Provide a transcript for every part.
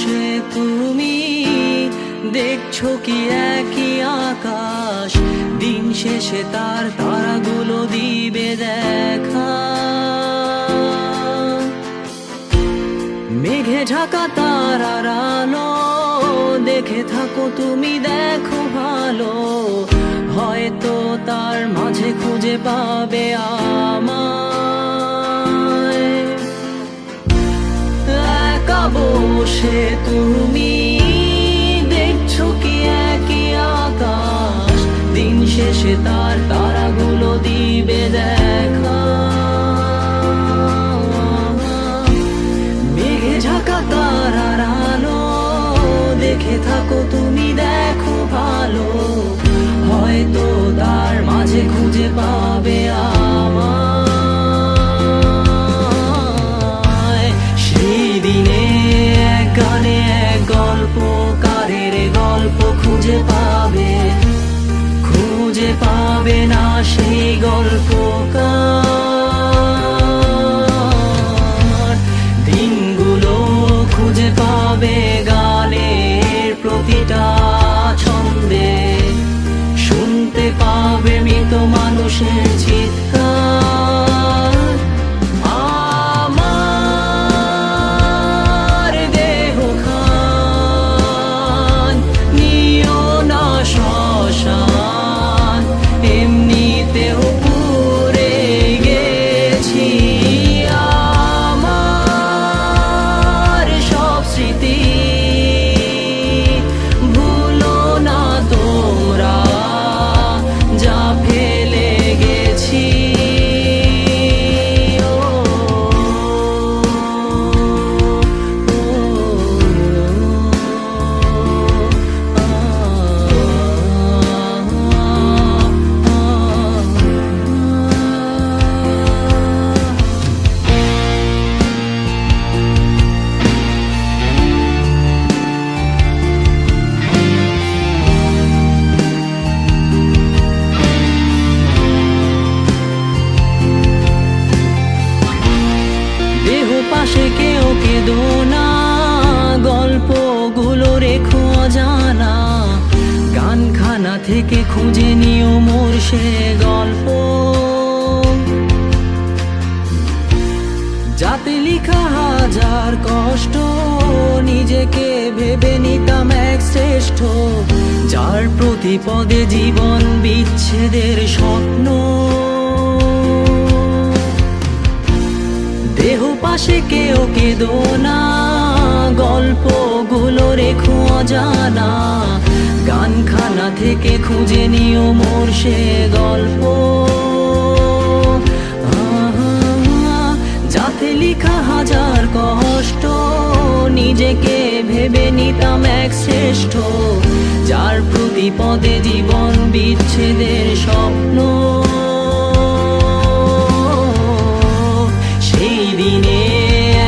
বসে তুমি দেখছো কি একই আকাশ, দিন শেষে তার তারাগুলো দিবে দেখা। মেঘে ঢাকা তারার আলো দেখে থাকো তুমি, দেখো ভালো, হয়তো তার মাঝে খুঁজে পাবে আমায়। একা বসে তুমি দেখছো কি একই আকাশ, দিন শেষে তার তারাগুলো দিবে দেখা। মেঘে ঢাকা তারার আলো দেখে থাকো তুমি, দেখো ভালো, হয়তো তার মাঝে খুঁজে পাবে আমায়। সেই দিনে এক গানে এক গল্পকারের গল্প খুঁজে পাবে, খুঁজে পাবে না সেই গল্পকার। দিনগুলো খুঁজে পাবে গানের প্রতিটা ছন্দে, শুনতে পাবে মৃত মানুষের চিৎকার। আমার দেহ খান নিও না শ্মশান, এমনিতেও পুড়ে গেছি। আমার সব স্মৃতি ভুলো না তোমরা, যা ফেলে গেছি। দেহ পাশে কেউ কেঁদো না, গল্পগুলো রেখো অজানা, গানখানা থেকে খুঁজে নিও মোর সে গল্প, যাতে লিখা হাজার কষ্ট নিজেকে ভেবে নিতাম এক শ্রেষ্ঠ, যার প্রতি পদে জীবন বিচ্ছেদের স্বপ্ন। দেহ পাশে কেউ কেঁদো না, গল্পগুলো রেখো অজানা, গানখানা থেকে খুঁজে নিও মোর সে গল্প, যাতে লিখা হাজার কষ্ট নিজেকে ভেবে নিতাম এক শ্রেষ্ঠ, যার প্রতি পদে জীবন বিচ্ছেদের স্বপ্ন। সেই দিনে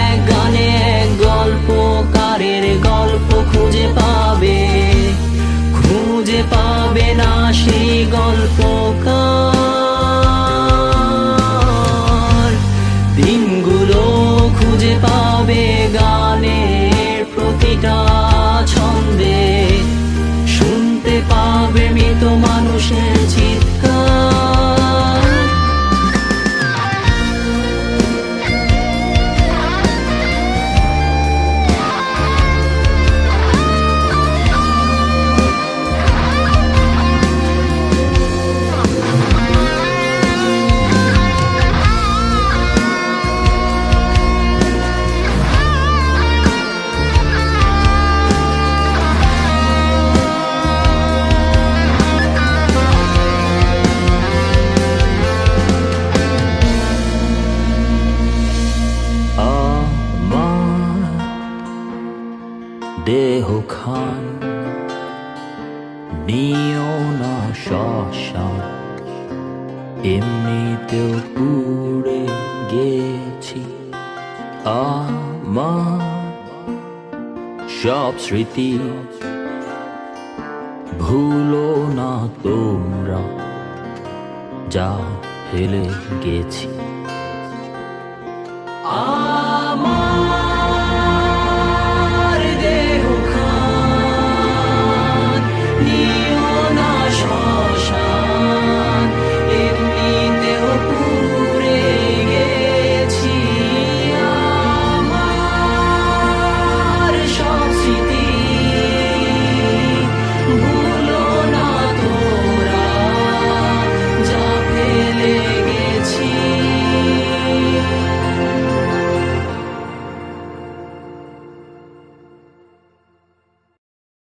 এক গানে এক গল্পকারের গল্প খুঁজে পাবে, খুঁজে পাবে না সেই গল্পকার। দিনগুলো খুঁজে পাবে গানের প্রতিটা ছন্দে, শুনতে পাবে মৃত মানুষের চিৎকার। দেহ খান নিও না শ্মশান, এমনিতেও পুড়ে গেছি। আমার সব স্মৃতি ভুলো না তোমরা, যা ফেলে গেছি। আমার দেহ নিয়ে